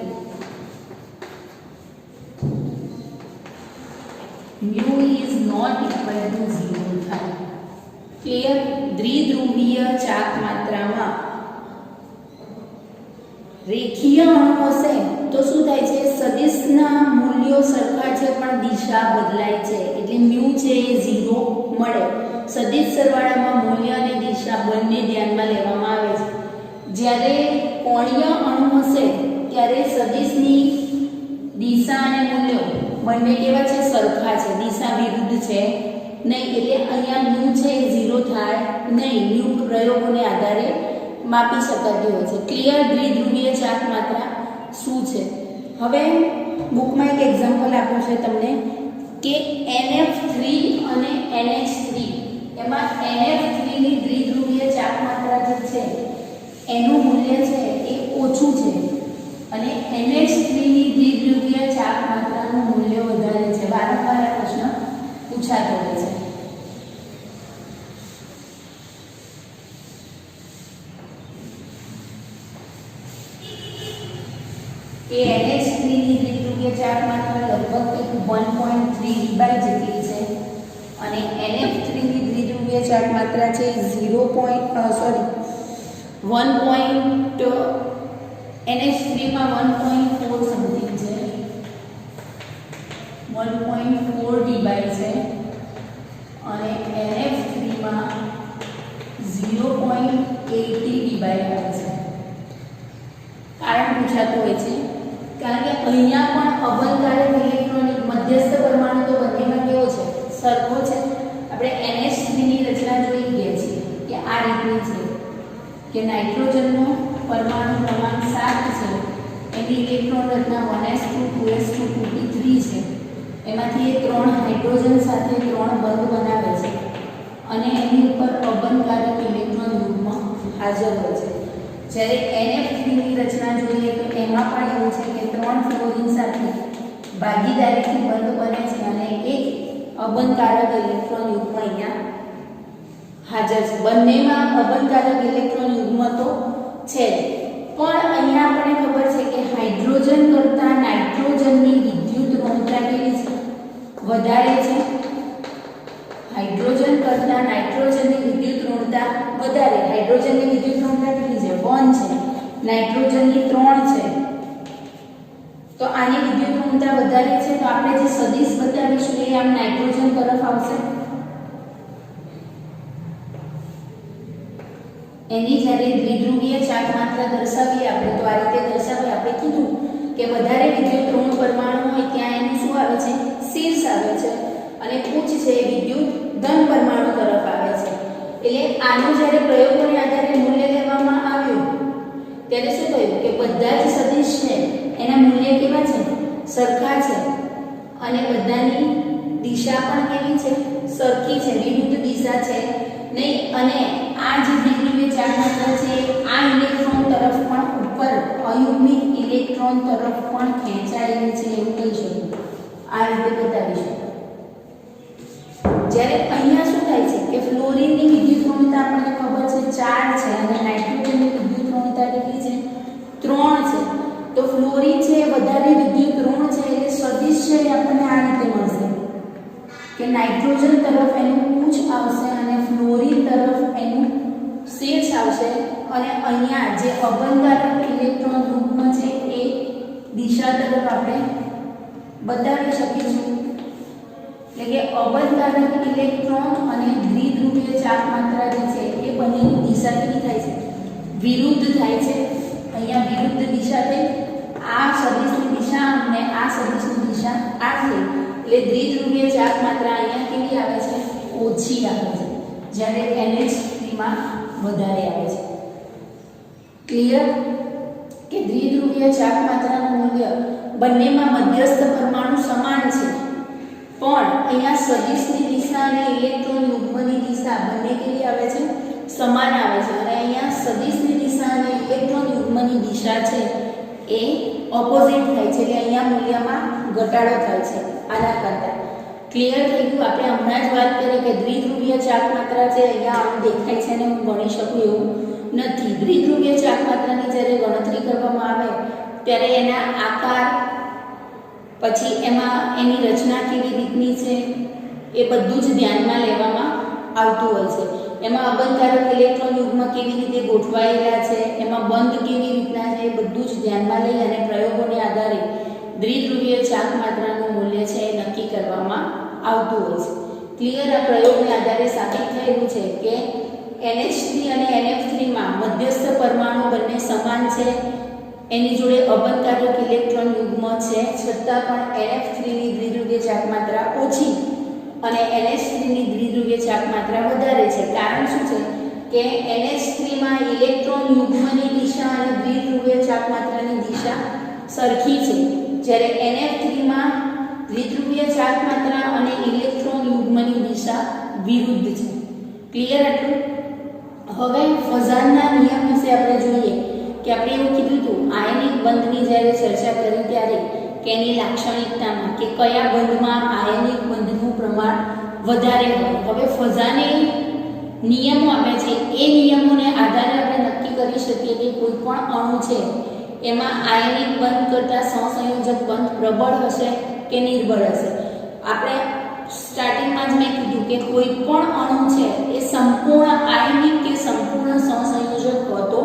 mu is not equal to 0 થાય. ક્લિયર? દ્વિધ્રુવીય ચાપ માત્રામાં રેખીય અણુ હશે તો શું થાય છે? સદિશના મૂલ્યો સરખા છે પણ દિશા બદલાય છે. એટલે mu છે એ 0 મળે. સદિશ સરવાળામાં મૂલ્ય અને દિશા બંને ધ્યાનમાં લેવામાં આવે છે. જ્યારે કોણીય અણુ હશે ત્યારે સદિશની દિશા અને મૂલ્યો બંને કેવા છે? સરખા છે. દિશા વિરુદ્ધ છે નહીં. એટલે અહીંયા mu છે એ 0 થાય નહીં. mu પ્રયોગોને આધારે માપી શકાતી હોય છે. ક્લિયર? દ્વિધ્રુવીય ચાપ માત્રા શું છે? હવે બુકમાં એક એક્ઝામ્પલ આપ્યું છે તમને કે NF3 અને NH3 એમાં NF3 ની દ્વિધ્રુવીય ચાપ માત્રા જે છે એનું મૂલ્ય છે એ ઓછું છે અને NH3 ની દ્વિધ્રુવીય ચાપ માત્રાનું મૂલ્ય વધારે છે. વારંવાર આ પ્રશ્ન પૂછાતો હોય છે. એ NH3 ની દ્વિધ્રુવીય ચાપ માત્રા લગભગ 1.3 જેટલી છે અને NF3 ની દ્વિધ્રુવીય ચાપ માત્રા છે 1. NH3 માં 1.47 6.4 ડીબાઈ છે અને NF3 માં 0.80 ડીબાઈ આવે છે. કારણ પૂછાતું હોય છે કારણ કે અહીંયા પણ અબંધકારક ઇલેક્ટ્રોનિક મધ્યસ્થ પરમાણુ તો બંનેમાં કેવો છે, સરખો છે. આપણે NH3 ની રચના જોઈ ગયા છીએ કે આ રીતની છે કે નાઇટ્રોજનનો પરમાણુ ક્રમાંક 7 છે, એની ઇલેક્ટ્રોન રચના 1s2 2s2 2p3 છે. એમાંથી એ 3 હાઇડ્રોજન સાથે 3 બંધ બનાવે છે અને એની ઉપર અબંધકારક ઇલેક્ટ્રોન યુગ્મ હાજર હોય છે. જ્યારે NF3 ની રચના જોઈએ તો એમાં પણ એવું છે કે 3 ફ્લોરિન સાથે ભાગીદારીથી બંધ બને છે અને એક અબંધકારક ઇલેક્ટ્રોન યુગ્મ અહીંયા હાજર છે. બંનેમાં અબંધકારક ઇલેક્ટ્રોન યુગ્મ તો છે જ, પણ અહીંયા આપણને ખબર છે કે હાઇડ્રોજન કરતાં નાઇટ્રોજનની વિદ્યુત ઋણતા કેવી છે, વધારે છે. હાઇડ્રોજન કરતાં નાઇટ્રોજનની વિદ્યુત ઋણતા વધારે. હાઇડ્રોજનની વિદ્યુત ઋણતા કેટલી છે, 1 છે, નાઇટ્રોજનની 3 છે. તો આની વિદ્યુત ઋણતા વધારે છે તો આપણે જે સદિશ બતાવીશું એ આમ નાઇટ્રોજન તરફ આવશે. એની જ્યારે દ્વિધ્રુવીય ચાર્જ માત્રા દર્શાવીએ આપણે તો આ રીતે દર્શાવીએ. આપણે કીધું કે વધારે વિદ્યુત ઋણ પરમાણુ હોય ત્યાં એનું શું આવે છે, શીર્ષ આવે છે અને ઉચ્ચ છે એ વિદ્યુત ધન પરમાણુ તરફ આવે છે. એટલે આનું જ્યારે પ્રયોગોને આધારે મૂલ્ય લેવામાં આવ્યું ત્યારે શું થયું કે બધા જ સદિશ છે એના મૂલ્ય કેવા છે, સરખા છે અને બધાની દિશા પણ કેવી છે, સરખી છે, વિરુદ્ધ દિશા છે નહીં. અને આ જે દ્વિધ્રુવીય ચાર્જ માત્રા છે આ ઇલેક્ટ્રોન તરફ પણ ઉપર અયુગ્મિક ઇલેક્ટ્રોન તરફ પણ ખેંચાયેલી છે એવું કહી શકું. આ રીતે બતાવીશું. જ્યારે અહીંયા શું થાય છે કે ફ્લોરિનની વિદ્યુત ઋણતા આપણને ખબર છે 4 છે અને નાઇટ્રોજનની વિદ્યુત ઋણતા કેટલી છે, 3 છે. તો ફ્લોરિન છે વધારે વિદ્યુત ઋણ છે એટલે સદિશ છે આપણને આ રીતે મળશે કે નાઇટ્રોજન તરફ એનું ઉચ્ચ આવશે અને ફ્લોરિન તરફ એનું શીર્ષ આવશે અને અહીંયા જે અબંધકારક ઇલેક્ટ્રોન યુગ્મ છે એ દિશા તરફ આપણે બતાવી શકીશું. એટલે કે અબંધકારક ઇલેક્ટ્રોન અને દ્વિધ્રુવીય ચાર્જ માત્રા જે છે એ બંનેની દિશા કેવી થાય છે, વિરુદ્ધ થાય છે. અહીંયા વિરુદ્ધ દિશા થઈ, આ સદિશની દિશા અને આ સદિશની દિશા આ થઈ એટલે દ્વિધ્રુવીય ચાર્જ માત્રા અહીંયા કેવી આવે છે, ઓછી આવે છે, જ્યારે NH3 માં વધારે આવે છે. ક્લિયર કે દ્વિધ્રુવીય ચાર્જ માત્રાનું મૂલ્ય બંનેમાં મધ્યસ્થ પરમાણુ સમાન છે પણ અહીંયા સદિશની દિશા અને ઇલેક્ટ્રોન યુગ્મની દિશા બંને કેવી આવે છે, સમાન આવે છે અને અહીંયા સદિશની દિશા અને ઇલેક્ટ્રોન યુગ્મની દિશા છે એ ઓપોઝિટ થાય છે એટલે અહીંયા મૂલ્યમાં ઘટાડો થાય છે આના કરતાં. ક્લિયર થઈ ગયું. આપણે હમણાં જ વાત કરી કે દ્વિધ્રુવીય ચાર્જ માત્રા છે અહીંયા આમ દેખાય છે અને હું ગણી શકું એવું નથી. દ્વિધ્રુવીય ચાર્જ માત્રાની જ્યારે ગણતરી કરવામાં આવે ત્યારે એના આકાર પછી એમાં એની રચના કેવી રીતની છે એ બધું જ ધ્યાનમાં લેવામાં આવતું હોય છે. એમાં અબંધકારક ઇલેક્ટ્રોન યુગ્મ કેવી રીતે ગોઠવાયેલા છે, એમાં બંધ કેવી રીતના છે એ બધું જ ધ્યાનમાં લઈ અને પ્રયોગોને આધારે દ્વિધ્રુવીય ચાર્જ માત્રાનું મૂલ્ય છે એ નક્કી કરવામાં આવતું હોય છે. ક્લિયર. આ પ્રયોગને આધારે સાબિત થયેલું છે કે NH3 અને NF3 માં મધ્યસ્થ પરમાણુ બંને સમાન છે, એની જોડે અબંધકારક ઇલેક્ટ્રોન યુગ્મ છે છતાં પણ NF3 ની દ્વિધ્રુવીય ચાર્જ માત્રા ઓછી અને NH3 ની દ્વિધ્રુવીય ચાર્જ માત્રા વધારે છે. કારણ શું છે કે NH3 માં ઇલેક્ટ્રોન યુગ્મની દિશા અને દ્વિધ્રુવીય ચાર્જ માત્રાની દિશા સરખી છે, જ્યારે NF3 માં દ્વિધ્રુવીય ચાર્જ માત્રા અને ઇલેક્ટ્રોન યુગ્મની દિશા વિરુદ્ધ છે. ક્લિયર આટલું? હવે ફઝાનના નિયમ વિશે આપણે જોઈએ કે આપણે એવું કીધું હતું આયનિક બંધની જ્યારે ચર્ચા કરી ત્યારે કે એની લાક્ષણિકતામાં કે કયા બંધમાં આયનિક બંધનું પ્રમાણ વધારે હોય. હવે ફઝાને નિયમો આપ્યા છે એ નિયમોને આધારે આપણે નક્કી કરી શકીએ કે કોઈ પણ અણુ છે એમાં આયનિક બંધ કરતાં સહસંયોજક બંધ પ્રબળ હશે કે નિર્બળ હશે. આપણે સ્ટાર્ટિંગમાં જ મેં કીધું કે કોઈ પણ અણુ છે એ સંપૂર્ણ આયનિક કે સંપૂર્ણ સહસંયોજક હોતો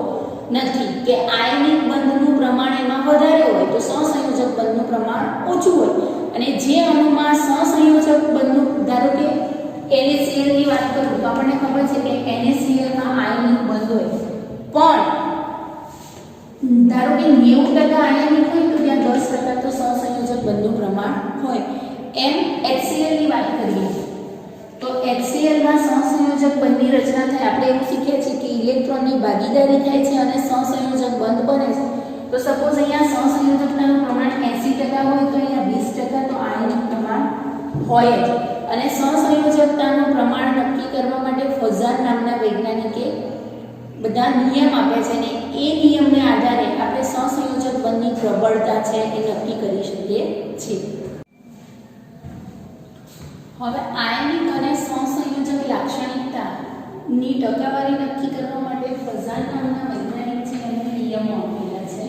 નથી, કે આયનિક બંધનું પ્રમાણ એમાં વધારે હોય તો સહસંયોજક બંધનું પ્રમાણ ઓછું હોય, અને જે અણુમાં સહસંયોજક બંધનું, ધારો કે NaCl ની વાત કરું તો આપણને ખબર છે કે NaCl માં આયનિક બંધ હોય, પણ ધારો કે 90% આયનિક હોય તો ત્યાં 10% તો સહસંયોજક બંધનું પ્રમાણ હોય. એમ HCl ની વાત કરીએ તો HCl માં સહસંયોજક બંધની રચના થાય. આપણે એવું શીખ્યા છીએ કે ઇલેક્ટ્રોનની ભાગીદારી થાય છે અને સહસંયોજક બંધ બને છે. તો સપોઝ અહીંયા સહસંયોજકતાનું પ્રમાણ 80% હોય તો અહીંયા 20% તો આયનિક પ્રમાણ હોય જ. અને સહસંયોજકતાનું પ્રમાણ નક્કી કરવા માટે ફઝાન નામના વૈજ્ઞાનિકે બધા નિયમ આપ્યા છે, અને એ નિયમને આધારે આપણે સહસંયોજક બંધની પ્રબળતા છે એ નક્કી કરી શકીએ છીએ. હવે આયનિક અને સહસંયોજક લાક્ષણિકતાની ટકાવારી નક્કી કરવા માટે ફઝાન નામના વૈજ્ઞાનિક છે એમને નિયમો આપેલા છે.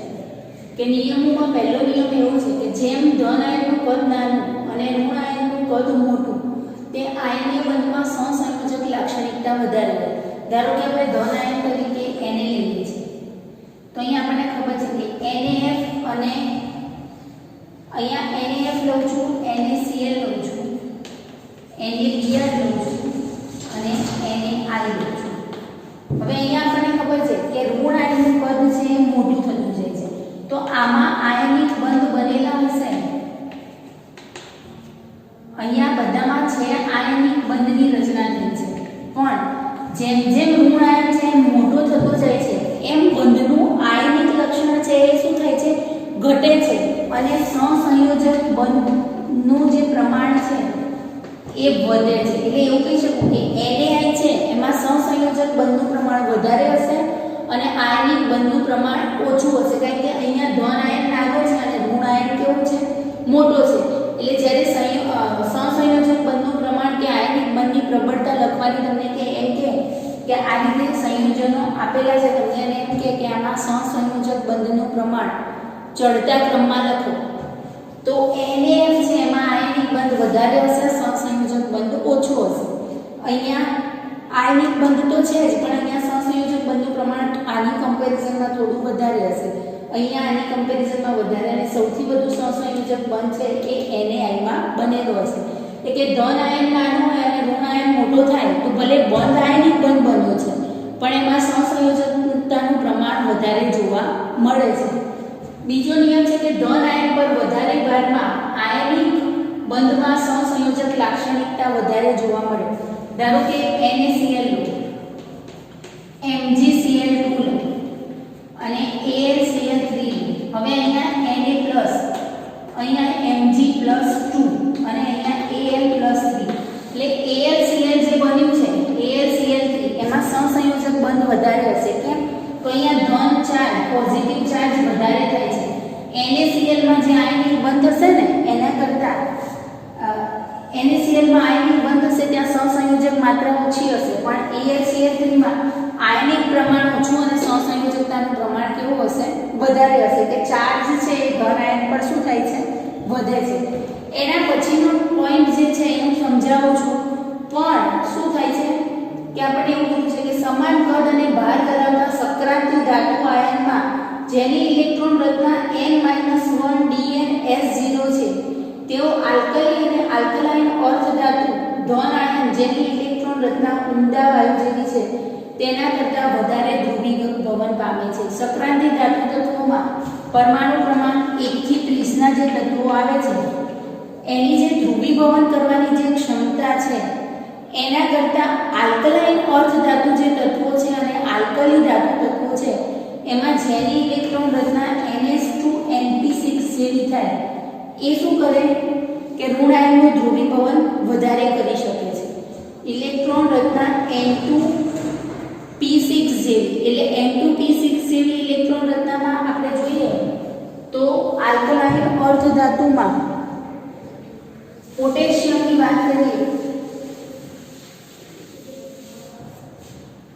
કે નિયમોમાં પહેલો નિયમ એવો છે કે જેમ ધન આયનનું કદ નાનું અને ઋણ આયનનું કદ મોટું, તે આયનીય બંધમાં સહસંયોજક લાક્ષણિકતા વધારે હોય. ધારો કે આપણે ધન આયન તરીકે Na લઈએ છીએ તો અહીંયા આપણને ખબર છે કે NaF અને અહીંયા NaF લઉં છું, NaCl લઉં છું, NaBr લઉં છું અને NaI લઉં છું. હવે અહીંયા આપણને ખબર છે કે ઋણ આયનનું કદ છે એ મોટું થતું જાય છે, તો આમાં આયનિક બંધ બનેલા હશે. અહીંયા બધામાં છે આયનિક બંધની રચના થઈ છે, પણ જેમ જેમ ઋણ આયન છે એમ મોટો થતો જાય છે એમ બંધનું આયનિક લક્ષણ છે એ શું થાય છે, ઘટે છે, અને સહસંયોજક બંધનું જે પ્રમાણ છે એ વધે છે. એટલે એવું કહી શકું કે NaI છે એમાં સહસંયોજક બંધનું પ્રમાણ વધારે હશે અને આયનિક બંધનું પ્રમાણ ઓછું હશે, કારણ કે અહીંયા ધન આયન નાનો છે અને ઋણ આયન કેવું છે, મોટો છે. એટલે જ્યારે સહસંયોજક બંધનું પ્રમાણ કે આયનિક બંધની પ્રબળતા લખવાની તમને કે એમ કે આ રીતે સંયોજનો આપેલા છે, તમને એમ કે આમાં સહસંયોજક બંધનું પ્રમાણ ચડતા ક્રમમાં લખો તો NaF છે એમાં આયનિક બંધ વધારે હશે, સહસંયોજક બંધ ઓછો હશે. અહીંયા આયનિક બંધ તો છે જ, પણ અહીંયા સહસંયોજક બંધનું પ્રમાણ આની કમ્પેરિઝનમાં થોડું વધારે હશે. અહીંયા આની કમ્પેરિઝનમાં વધારે, અને સૌથી વધુ સહસંયોજક બંધ છે એ NaI માં બનેલો હશે. એટલે કે ધન આયન નાનો હોય અને ઋણ આયન મોટો થાય તો ભલે બંધ આયનિક બંધ બન્યો છે પણ એમાં સહસંયોજકતાનું પ્રમાણ વધારે જોવા મળે છે. બીજો નિયમ છે કે ધન આયન પર વધારે ભારમાં આયનિક બંધમાં સહસંયોજક લાક્ષણિકતા વધારે જોવા મળે. ધારો કે NaCl લો, MgCl2 લો અને AlCl3 લો. હવે અહીંયા Na+, અહીંયા Mg+2 અને અહીંયા Al+3. એટલે AlCl જે બન્યું છે AlCl3 એમાં સહસંયોજક બંધ વધારે હશે. કેમ? તો અહીંયા ધન ચાર્જ, પોઝિટિવ ચાર્જ વધારે થાય છે. NaCl માં જે આયનિક બંધ હશે ને એના કરતા NaCl માં આયનિક બંધ હશે ત્યાં સહસંયોજક માત્રા ઓછી હશે, પણ AlCl3 માં આયનિક પ્રમાણ ઓછું અને સહસંયોજકતાનું પ્રમાણ કેવું હશે, વધારે હશે. કે ચાર્જ છે એ ધન આયન પર શું થાય છે, વધે છે. એના પછીનો પોઈન્ટ જે છે હું સમજાવું છું, પણ શું થાય છે કે આપણે એવું કીધું છે કે સમાન કદ અને ભાર ધરાવતા સક્રાંતિ ધાતુ આયનમાં જેની ઇલેક્ટ્રોન રચના n-1 DnS0 છે તેઓ આલ્કલી અને આલ્કલાઇન અર્ધ ધાતુ ધન આયન જેની ઇલેક્ટ્રોન રચના ઊંડા વાયુ જેવી છે તેના કરતાં વધારે ધ્રુવીભવન પામે છે. સક્રાંતિ ધાતુ તત્વોમાં પરમાણુ ક્રમાંક 1 થી 30 ના જે તત્વો આવે છે એની જે ધ્રુવીભવન કરવાની જે ક્ષમતા છે એના કરતાં આલ્કલાઇન અર્ધ ધાતુ જે તત્વો છે અને આલ્કલી ધાતુ તત્વો છે એમાં જેની ઇલેક્ટ્રોન રચના NH2np6 જેવી થાય એ શું કરે કે ઋણ આયનનું ધ્રુવીભવન વધારે કરી શકે છે. ઇલેક્ટ્રોન રચના N2p6 જેવી, એટલે N2p6 જેવી ઇલેક્ટ્રોન રચનામાં આપણે જોઈએ તો આલ્કલાઇન અર્ધ ધાતુમાં પોટેશિયમની વાત કરીએ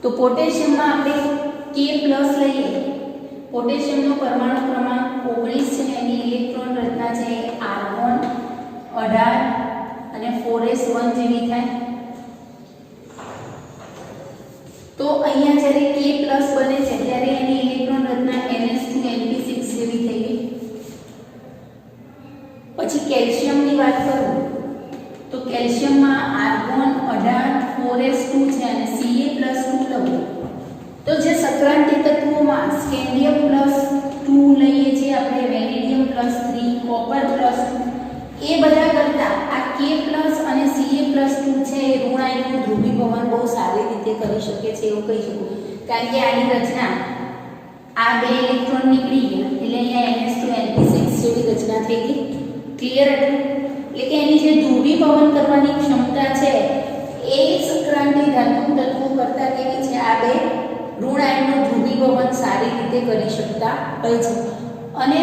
તો પોટેશિયમમાં આપણે K+ લઈએ. પોટેશિયમનો પરમાણુ ક્રમાંક 19 છે, એની ઇલેક્ટ્રોન રચના છે R1 18 અને 4s1 જેવી થાય. તો અહીંયા જ્યારે K+ બને છે ત્યારે એની ઇલેક્ટ્રોન રચના NH2np6 જેવી સ્કેન્ડિયમ +2 લઈએ છીએ આપણે, વેનેડિયમ +3, કોપર +2, એ બધા કરતા આ K+ અને Ca+2 છે એ ઋણ આયનનું ધ્રુવીભવન બહુ સારી રીતે કરી શકે છે એવું કહી શકું, કારણ કે આની રચના આ 2 ઇલેક્ટ્રોન નીકળી ગયા એટલે અહીંયા NH2 જેવી રચના થઈ ગઈ. ક્લિયર હતું? એટલે કે એની જે ધ્રુવીભવન કરવાની ક્ષમતા છે એ સક્રાંતિ ધાતુ તત્વો કરતા કેવી છે, આ 2 ઋણ આયનનું ધ્રુવીભવન સારી રીતે કરી શકતા હોય છે. અને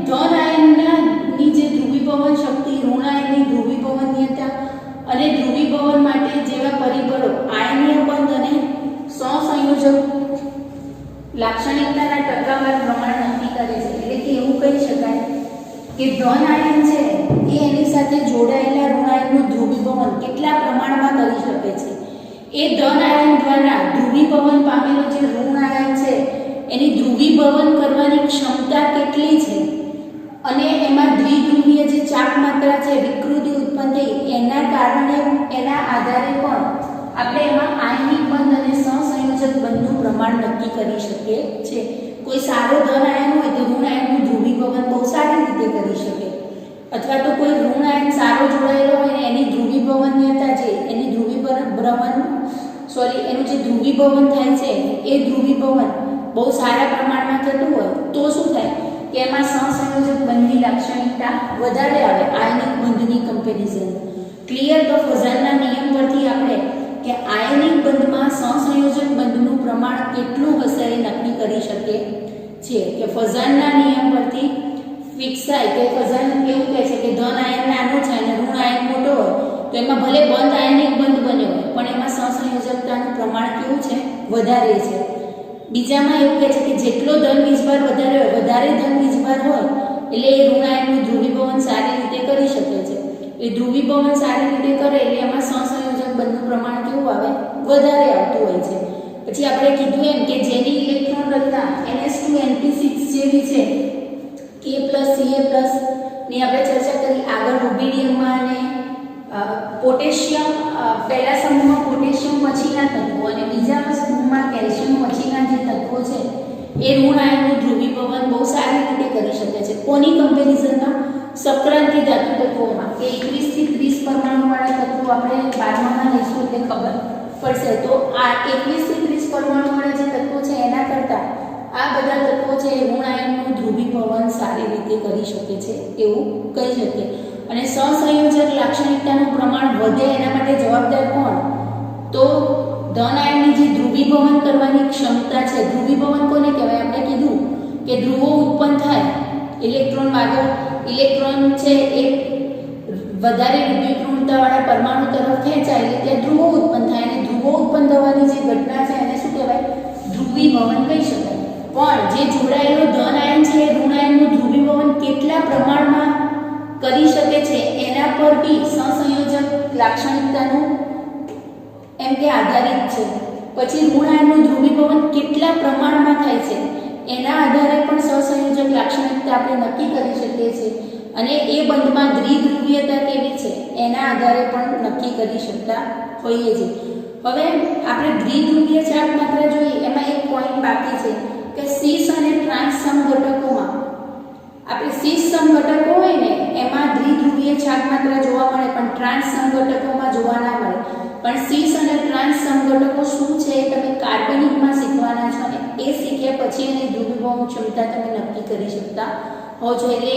ધન આયનની જે ધ્રુવીભવન શક્તિ, ઋણ આયનની ધ્રુવીભવનીયતા અને ધ્રુવીભવન માટે જેવા પરિબળો આયનીય બંધ અને સહસંયોજક લાક્ષણિકતાના ટકાવાર પ્રમાણ નક્કી કરે છે. એટલે કે એવું કહી શકાય કે ધન આયન છે એ એની સાથે જોડાયેલા ઋણ આયનનું ધ્રુવીભવન કેટલા પ્રમાણમાં કરી શકે છે, એ ધન આયન દ્વારા ધ્રુવીભવન પામેલો જે ઋણ આયન છે એની ધ્રુવીભવન કરવાની ક્ષમતા કેટલી છે અને એમાં દ્વિધ્રુવીય જે ચાપ માત્રા છે, વિકૃતિ ઉત્પન્ન થઈ, એના કારણે એના આધારે પણ આપણે એમાં આયનિક બંધ અને સહસંયોજક બંધનું પ્રમાણ નક્કી કરી શકીએ છીએ. કોઈ સારો ધન આયન હોય તો ઋણ આયનનું ધ્રુવીભવન બહુ સારી રીતે કરી શકે, અથવા તો કોઈ ઋણ આયન સારો જોડાયેલો હોય ને એની ધ્રુવીભવનીયતા છે, એની એનું જે ધ્રુવીભવન થાય છે એ ધ્રુવીભવન બહુ સારા પ્રમાણમાં થતું હોય તો શું થાય કે એમાં સહસંયોજક બંધની લાક્ષણિકતા વધારે આવે આયનિક બંધની કમ્પેરિઝન. ક્લિયર? તો ફઝનના નિયમ પરથી આપણે કે આયનિક બંધમાં સહસંયોજક બંધનું પ્રમાણ કેટલું હશે એ નક્કી કરી શકીએ છીએ. કે ફઝનના નિયમ પરથી ફિક્સ થાય કે ફઝન એવું કહે છે કે ધન આયન નાનું છે અને ઋણ આયન મોટો હોય તો એમાં ભલે બંધ આયનિક બંધ બન્યો હોય પણ એમાં સહસંયોજકતાનું પ્રમાણ કેવું છે, વધારે છે. બીજામાં એવું કહે છે કે જેટલો ધન વીજભાર વધારે હોય, વધારે ધન વીજભાર હોય એટલે એ ઋણ આયનનું ધ્રુવીભવન સારી રીતે કરી શકે છે. એ ધ્રુવીભવન સારી રીતે કરે એટલે એમાં સહસંયોજક બંધનું પ્રમાણ કેવું આવે, વધારે આવતું હોય છે. પછી આપણે કીધું એમ કે જેની ઇલેક્ટ્રોન રચના NH2 જેવી છે, K+ Ca+ ની આપણે ચર્ચા કરી આગળ. રૂબિડિયમમાં અને પોટેશિયમ પહેલા સમૂહમાં પોટેશિયમ પછીના તત્વો અને બીજા સમૂહમાં કેલ્શિયમ પછીના જે તત્વો છે એ ઋણ આયનનું ધ્રુવીભવન બહુ સારી રીતે કરી શકે છે. કોની કમ્પેરિઝનમાં? સક્રાંતિ ધાતુ તત્વોમાં કે 21 થી 30 પરમાણુવાળા તત્વો આપણે 12માં લઈશું એટલે ખબર પડશે. તો આ 21 થી 30 પરમાણુવાળા જે તત્વો છે એના કરતાં આ બધા તત્વો છે એ ઋણ આયનનું ધ્રુવીભવન સારી રીતે કરી શકે છે એવું કહી શકીએ. અને સહસંયોજક લાક્ષણિકતાનું પ્રમાણ વધે એના માટે જવાબદાર કોણ? તો ધન આયનની જે ધ્રુવીભવન કરવાની ક્ષમતા છે. ધ્રુવીભવન કોને કહેવાય? આપણે કીધું કે ધ્રુવો ઉત્પન્ન થાય, ઇલેક્ટ્રોન આગળ ઇલેક્ટ્રોન છે એ વધારે વિદ્યુત ઋણતાવાળા પરમાણુ તરફ ખેંચાય એટલે ત્યાં ધ્રુવો ઉત્પન્ન થાય અને ધ્રુવો ઉત્પન્ન થવાની જે ઘટના છે એને શું કહેવાય? ધ્રુવીભવન કહી શકાય. પણ જે જોડાયેલો ધન આયન છે એ ઋણ આયનનું ધ્રુવીભવન કેટલા પ્રમાણમાં કરી શકે છે એના પર બી સહસંયોજક લાક્ષણિકતાનું એમ કે આધારિત છે. પછી ઋણ આયનનું ધ્રુવીભવન કેટલા પ્રમાણમાં થાય છે એના આધારે પણ સહસંયોજક લાક્ષણિકતા આપણે નક્કી કરી શકીએ છીએ અને એ બંધમાં દ્વિધ્રુવીયતા કેવી છે એના આધારે પણ નક્કી કરી શકતા હોઈએ છીએ. હવે આપણે દ્વિધ્રુવીય ચાપ માત્રા જોઈએ એમાં એક પોઈન્ટ બાકી છે કે સીસ અને ટ્રાન્સ સમઘટકોમાં આપણે સીસ સમઘટકો હોય ને એમાં દ્વિધ્રુવીય ચાપ માત્રા જોવા મળે પણ ટ્રાન્સ સમઘટકોમાં જોવા ના મળે. પણ સીસ અને ટ્રાન્સ સમઘટકો શું છે એ તમે કાર્બનિકમાં શીખવાના છો અને એ શીખ્યા પછી એની ધ્રુવીભવન ક્ષમતા તમે નક્કી કરી શકતા હો છો. એટલે